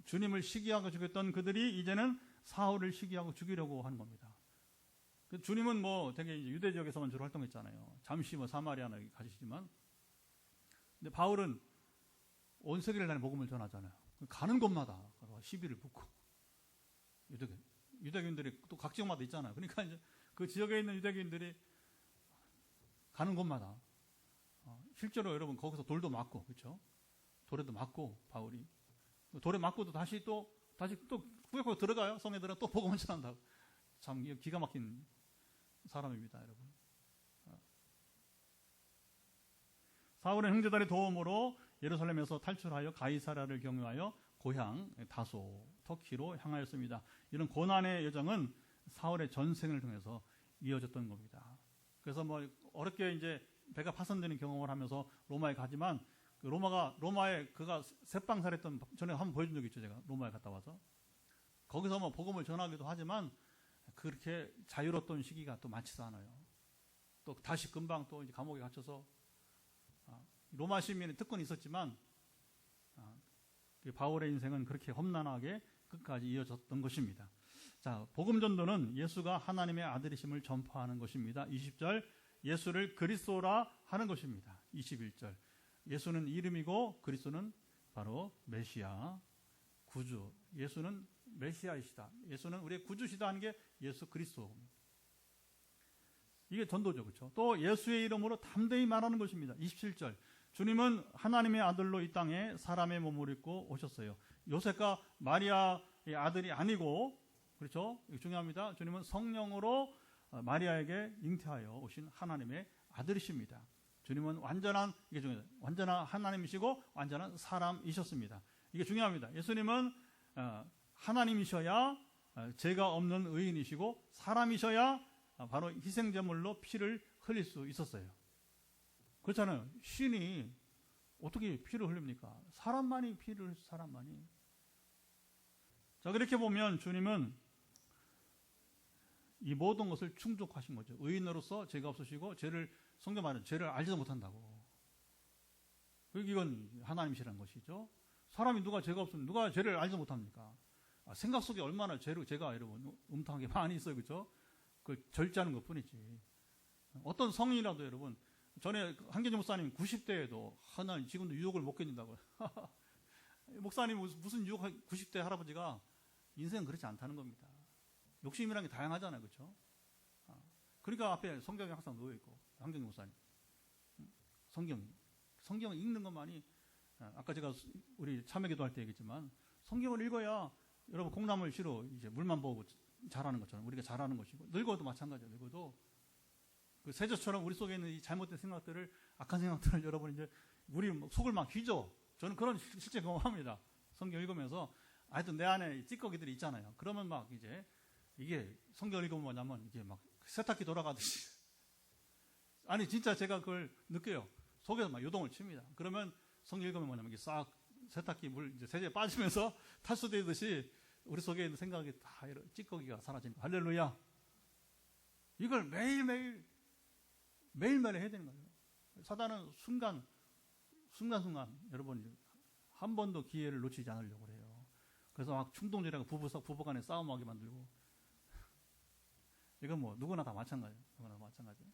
주님을 시기하고 죽였던 그들이 이제는 사울을 시기하고 죽이려고 하는 겁니다. 주님은 뭐 되게 이제 유대 지역에서만 주로 활동했잖아요. 잠시 뭐 사마리아나 가시지만, 근데 바울은 온 세계를 다니 복음을 전하잖아요. 가는 곳마다 시비를 붙고, 유대교인들이 또 각 지역마다 있잖아요. 그러니까 이제 그 지역에 있는 유대교인들이 가는 곳마다 실제로 여러분 거기서 돌도 맞고, 그렇죠? 돌에도 맞고, 바울이 돌에 맞고도 다시 또 구역으로 들어가요. 성에 들어 또 복음을 전한다고. 참 기가 막힌 사람입니다, 여러분. 사울은 형제들의 도움으로 예루살렘에서 탈출하여 가이사랴를 경유하여 고향 다소 터키로 향하였습니다. 이런 고난의 여정은 사울의 전생을 통해서 이어졌던 겁니다. 그래서 뭐 어렵게 이제 배가 파손되는 경험을 하면서 로마에 가지만, 로마에 그가 새빵살했던, 전에 한번 보여준 적이 있죠, 제가. 로마에 갔다 와서 거기서 뭐 복음을 전하기도 하지만 그렇게 자유로웠던 시기가 또 많지도 않아요. 또 다시 금방 또 이제 감옥에 갇혀서, 로마 시민의 특권이 있었지만 바울의 인생은 그렇게 험난하게 끝까지 이어졌던 것입니다. 자, 복음 전도는 예수가 하나님의 아들이심을 전파하는 것입니다. 20절, 예수를 그리스도라 하는 것입니다. 21절, 예수는 이름이고 그리스도는 바로 메시아, 구주. 예수는 메시아이시다. 예수는 우리의 구주시다 하는 게 예수 그리스도입니다. 이게 전도죠, 그렇죠? 또 예수의 이름으로 담대히 말하는 것입니다. 27절, 주님은 하나님의 아들로 이 땅에 사람의 몸을 입고 오셨어요. 요셉과 마리아의 아들이 아니고, 그렇죠? 이거 중요합니다. 주님은 성령으로 마리아에게 잉태하여 오신 하나님의 아들이십니다. 주님은 완전한 하나님이시고 완전한 사람이셨습니다. 이게 중요합니다. 예수님은 하나님이셔야 죄가 없는 의인이시고, 사람이셔야 바로 희생제물로 피를 흘릴 수 있었어요. 그렇잖아요. 신이 어떻게 피를 흘립니까? 사람만이 피를 흘릴 사람만이. 자, 그렇게 보면 주님은 이 모든 것을 충족하신 거죠. 의인으로서 죄가 없으시고, 성경 말은 죄를 알지도 못한다고. 이건 하나님이시라는 것이죠. 사람이 누가 죄가 없으면 누가 죄를 알지 못합니까? 생각 속에 얼마나 죄가 여러분 음탕하게 많이 있어요, 그렇죠? 그걸 절제하는 것뿐이지. 어떤 성인이라도 여러분, 전에 한계재 목사님 90대에도 하나님 지금도 유혹을 못 견딘다고요. 목사님 무슨 유혹, 90대 할아버지가 인생은 그렇지 않다는 겁니다. 욕심이라는 게 다양하잖아요, 그렇죠? 그러니까 앞에 성경이 항상 놓여 있고, 한경 목사님 성경 읽는 것만이, 아까 제가 우리 참회기도 할 때 얘기했지만 성경을 읽어야 여러분 콩나물 씨로 이제 물만 보고 자라는 것처럼 우리가 자라는 것이고, 늙어도 마찬가지예요. 늙어도 그 세조처럼 우리 속에 있는 이 잘못된 생각들을, 악한 생각들을 여러분 이제 우리 속을 막 휘죠. 저는 그런 실제 경험합니다. 성경 읽으면서 하여튼 내 안에 찌꺼기들이 있잖아요. 그러면 막 이제 이게 성경을 읽으면 뭐냐면 이게 막 세탁기 돌아가듯이 아니 진짜 제가 그걸 느껴요. 속에서 막 요동을 칩니다. 그러면 성경 읽으면 뭐냐면 이게 싹 세탁기 물 이제 세제에 빠지면서 탈수되듯이 우리 속에 있는 생각이 다 찌꺼기가 사라지는 거예요. 할렐루야. 이걸 매일매일 해야 되는 거예요. 사단은 순간 여러분 한 번도 기회를 놓치지 않으려고 그래요. 그래서 막 충동적이라고 부부 간에 싸움하게 만들고, 이건 뭐 누구나 다 마찬가지예요. 누구나 다 마찬가지예요.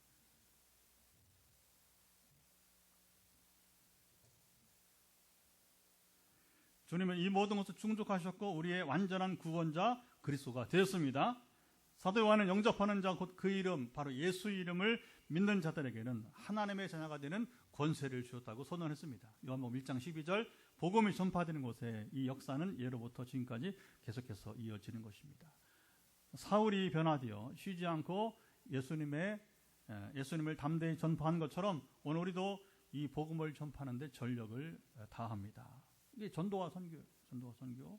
주님은 이 모든 것을 충족하셨고 우리의 완전한 구원자 그리스도가 되었습니다. 사도 요한은 영접하는 자 곧 그 이름 바로 예수 이름을 믿는 자들에게는 하나님의 자녀가 되는 권세를 주었다고 선언했습니다. 요한복음 1장 12절, 복음이 전파되는 곳에 이 역사는 예로부터 지금까지 계속해서 이어지는 것입니다. 사울이 변화되어 쉬지 않고 예수님을 담대히 전파한 것처럼 오늘 우리도 이 복음을 전파하는 데 전력을 다합니다. 이게 전도와 선교예요. 전도와 선교.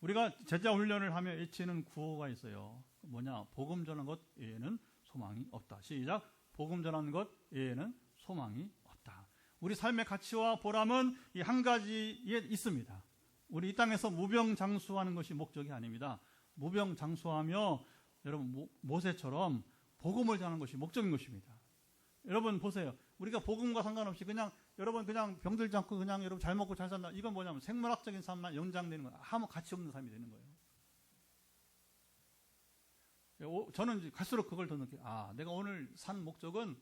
우리가 제자 훈련을 하며 외치는 구호가 있어요. 뭐냐? 복음 전하는 것 외에는 소망이 없다. 시작. 복음 전하는 것 외에는 소망이 없다. 우리 삶의 가치와 보람은 이 한 가지에 있습니다. 우리 이 땅에서 무병장수하는 것이 목적이 아닙니다. 무병장수하며 여러분 모세처럼 복음을 전하는 것이 목적인 것입니다. 여러분 보세요. 우리가 복음과 상관없이 그냥 여러분 그냥 병들지 않고 그냥 여러분 잘 먹고 잘 산다. 이건 뭐냐면 생물학적인 삶만 연장되는 거예요. 아무 가치 없는 삶이 되는 거예요. 저는 갈수록 그걸 더 느껴요. 아, 내가 오늘 산 목적은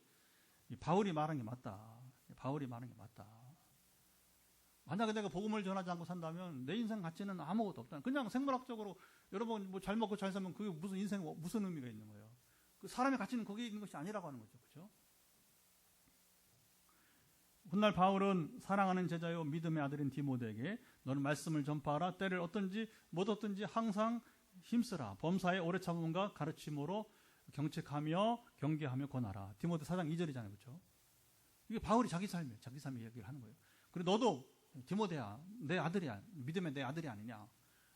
바울이 말한 게 맞다. 바울이 말한 게 맞다. 만약에 내가 복음을 전하지 않고 산다면 내 인생 가치는 아무것도 없다. 그냥 생물학적으로 여러분 뭐 잘 먹고 잘 살면 그게 무슨 인생 무슨 의미가 있는 거예요. 그 사람의 가치는 거기에 있는 것이 아니라고 하는 거죠. 그렇죠? 훗날 바울은 사랑하는 제자요 믿음의 아들인 디모데에게 너는 말씀을 전파하라. 때를 어떤지 못 어떤지 항상 힘쓰라. 범사에 오래 참음과 가르침으로 경책하며 경계하며 권하라. 디모데 4장 2절이잖아요. 그렇죠? 이게 바울이 자기 삶의 얘기를 하는 거예요. 그리고 너도 디모데야, 내 아들이야. 믿음의 내 아들이 아니냐.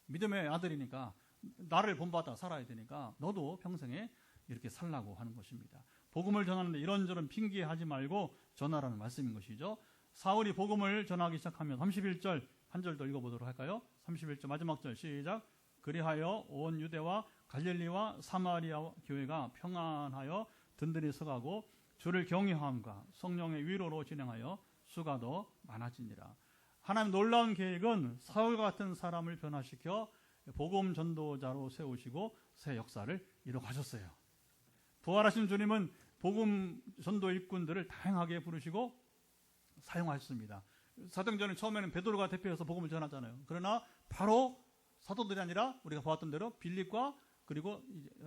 믿음의 아들이니까 나를 본받아 살아야 되니까 너도 평생에 이렇게 살라고 하는 것입니다. 복음을 전하는데 이런저런 핑계하지 말고 전하라는 말씀인 것이죠. 사울이 복음을 전하기 시작하면 31절 한 절 더 읽어보도록 할까요? 31절 마지막 절 시작. 그리하여 온 유대와 갈릴리와 사마리아 교회가 평안하여 든든히 서가고 주를 경외함과 성령의 위로로 진행하여 수가 더 많아지니라. 하나님 놀라운 계획은 사울 같은 사람을 변화시켜 복음 전도자로 세우시고 새 역사를 이뤄가셨어요. 부활하신 주님은 복음 전도 일꾼들을 다양하게 부르시고 사용하셨습니다. 사도행전은 처음에는 베드로가 대표해서 복음을 전하잖아요. 그러나 바로 사도들이 아니라 우리가 보았던 대로 빌립과 그리고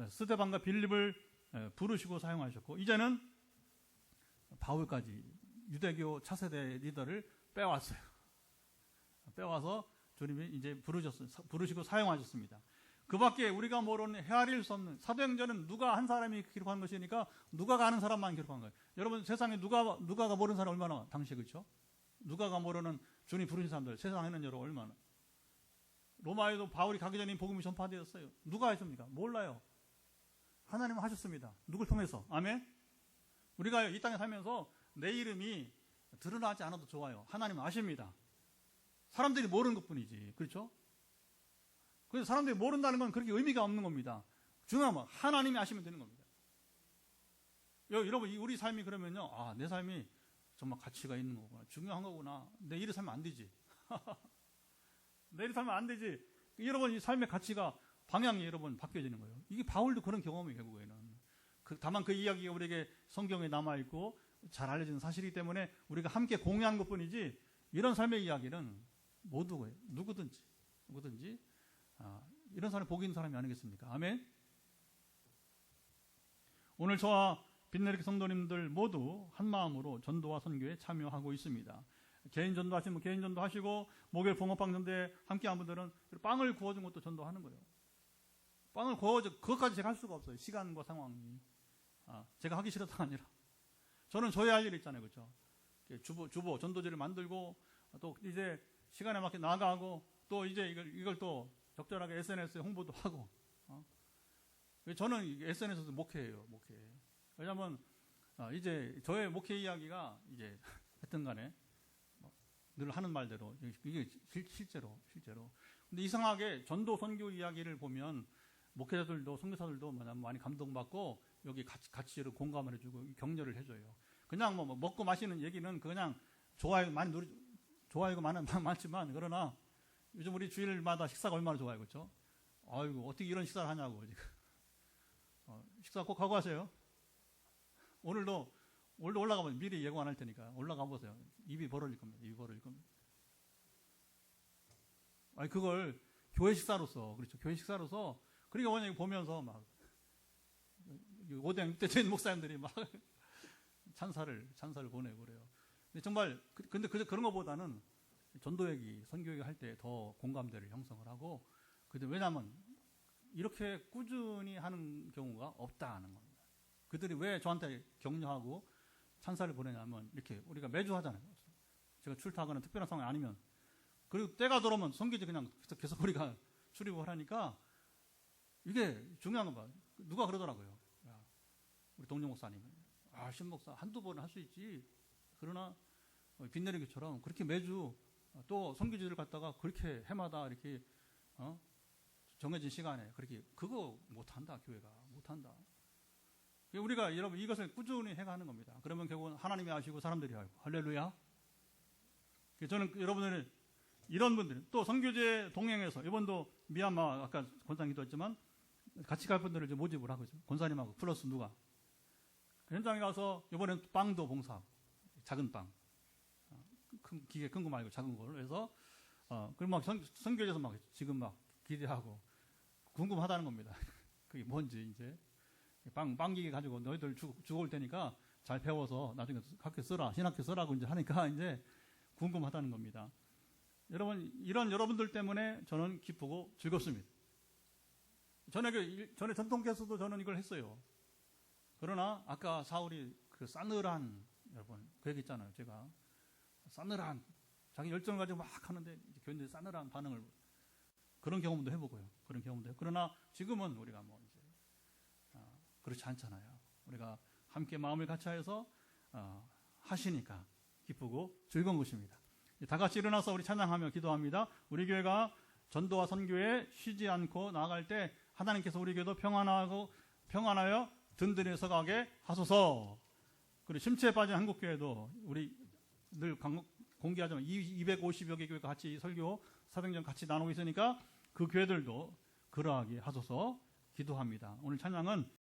스데반과 빌립을 부르시고 사용하셨고, 이제는 바울까지 유대교 차세대 리더를 빼왔어요. 빼와서 주님이 이제 부르시고 사용하셨습니다. 그 밖에 우리가 모르는 헤아릴 수 없는, 사도행전은 누가 한 사람이 기록한 것이니까 누가가 아는 사람만 기록한 거예요. 여러분 세상에 누가가 모르는 사람 얼마나 당시에, 그렇죠? 누가가 모르는 주님 부르신 사람들 세상에는 여러분 얼마나. 로마에도 바울이 가기 전에 복음이 전파되었어요. 누가 했습니까? 몰라요. 하나님은 하셨습니다. 누굴 통해서? 아멘. 우리가 이 땅에 살면서 내 이름이 드러나지 않아도 좋아요. 하나님은 아십니다. 사람들이 모르는 것뿐이지. 그렇죠? 그래서 사람들이 모른다는 건 그렇게 의미가 없는 겁니다. 중요한 건 하나님이 아시면 되는 겁니다. 여러분 우리 삶이 그러면요, 아, 내 삶이 정말 가치가 있는 거구나, 중요한 거구나, 내 일을 살면 안 되지. 내 일을 살면 안 되지. 여러분 이 삶의 가치가 방향이 여러분 바뀌어지는 거예요. 이게 바울도 그런 경험이 결국에는. 다만 그 이야기가 우리에게 성경에 남아있고 잘 알려진 사실이기 때문에 우리가 함께 공유한 것뿐이지, 이런 삶의 이야기는 모두가 누구든지 이런 사람이 복이 있는 사람이 아니겠습니까? 아멘. 오늘 저와 빛내리기 성도님들 모두 한 마음으로 전도와 선교에 참여하고 있습니다. 개인 전도하시면 개인 전도하시고, 목요일 붕어빵 전도에 함께한 분들은 빵을 구워준 것도 전도하는 거예요. 빵을 구워줘, 그것까지 제가 할 수가 없어요. 시간과 상황이. 제가 하기 싫어서가 아니라. 저는 저야 할 일 있잖아요. 그렇죠? 주보, 전도지를 만들고, 또 이제 시간에 맞게 나가고, 또 이제 이걸 또 적절하게 SNS에 홍보도 하고. 저는 SNS에서 목회예요. 목회. 왜냐면 이제 저의 목회 이야기가 이제 하여튼 간에 늘 하는 말대로 이게 실제로. 근데 이상하게 전도 선교 이야기를 보면 목회자들도 선교사들도 많이 감동받고 여기 같이 공감을 해주고 격려를 해줘요. 그냥 뭐 먹고 마시는 얘기는 그냥 좋아요가 많지만, 그러나 요즘 우리 주일마다 식사가 얼마나 좋아요. 그렇죠? 아이고, 어떻게 이런 식사를 하냐고 지금. 식사 꼭 하고 하세요. 오늘도 올라가면 미리 예고 안 할 테니까 올라가 보세요. 입이 벌어질 겁니다. 아니, 그걸 교회 식사로서, 그렇죠. 교회 식사로서, 그러니까 원래 보면서 막, 5대 6대 된 목사님들이 막, 찬사를 보내고 그래요. 근데 정말, 근데 그런 것보다는 전도 얘기, 선교 얘기 할 때 더 공감대를 형성을 하고, 왜냐면, 이렇게 꾸준히 하는 경우가 없다는 겁니다. 그들이 왜 저한테 격려하고 찬사를 보내냐면, 이렇게 우리가 매주 하잖아요. 제가 출타하거나 특별한 상황이 아니면, 그리고 때가 들어오면 성기지 그냥 계속 우리가 출입을 하니까, 이게 중요한 건 봐. 누가 그러더라고요. 우리 동료 목사님, 신목사 한두 번은 할 수 있지. 그러나 빛내리기처럼 그렇게 매주 또 선교지를 갔다가 그렇게 해마다 이렇게 정해진 시간에 그거 못한다. 교회가 못한다. 우리가 여러분 이것을 꾸준히 해가는 겁니다. 그러면 결국은 하나님이 하시고 사람들이 하고, 할렐루야. 저는 여러분들이 이런 분들, 또 선교제 동행해서 이번도 미얀마 아까 권사님 기도했지만 같이 갈 분들을 이제 모집을 하고 있어요. 권사님하고 플러스 누가 현장에 가서 이번엔 빵도 봉사하고, 작은 빵, 기계 큰 거 말고 작은 걸로 해서 그리고 막 선교제에서 막 지금 막 기대하고 궁금하다는 겁니다. 그게 뭔지. 이제 빵 기계 가지고 너희들 주고 올 테니까 잘 배워서 나중에 학교 써라, 신학교 써라고 이제 하니까 이제 궁금하다는 겁니다. 여러분, 이런 여러분들 때문에 저는 기쁘고 즐겁습니다. 전에 전통께서도 저는 이걸 했어요. 그러나 아까 사울이 그 싸늘한, 여러분 그 얘기 있잖아요. 제가 싸늘한 자기 열정을 가지고 막 하는데 교인들이 싸늘한 반응을, 그런 경험도 해보고요. 그러나 지금은 우리가 뭐 이제 그렇지 않잖아요. 우리가 함께 마음을 같이해서 하시니까 기쁘고 즐거운 것입니다. 다 같이 일어나서 우리 찬양하며 기도합니다. 우리 교회가 전도와 선교에 쉬지 않고 나아갈 때 하나님께서 우리 교회도 평안하여 든든히 서가게 하소서. 그리고 심취에 빠진 한국교회도 우리 늘 공개하자면 250여 개 교회가 같이 설교 사도행전 같이 나누고 있으니까 그 교회들도 그러하게 하소서 기도합니다. 오늘 찬양은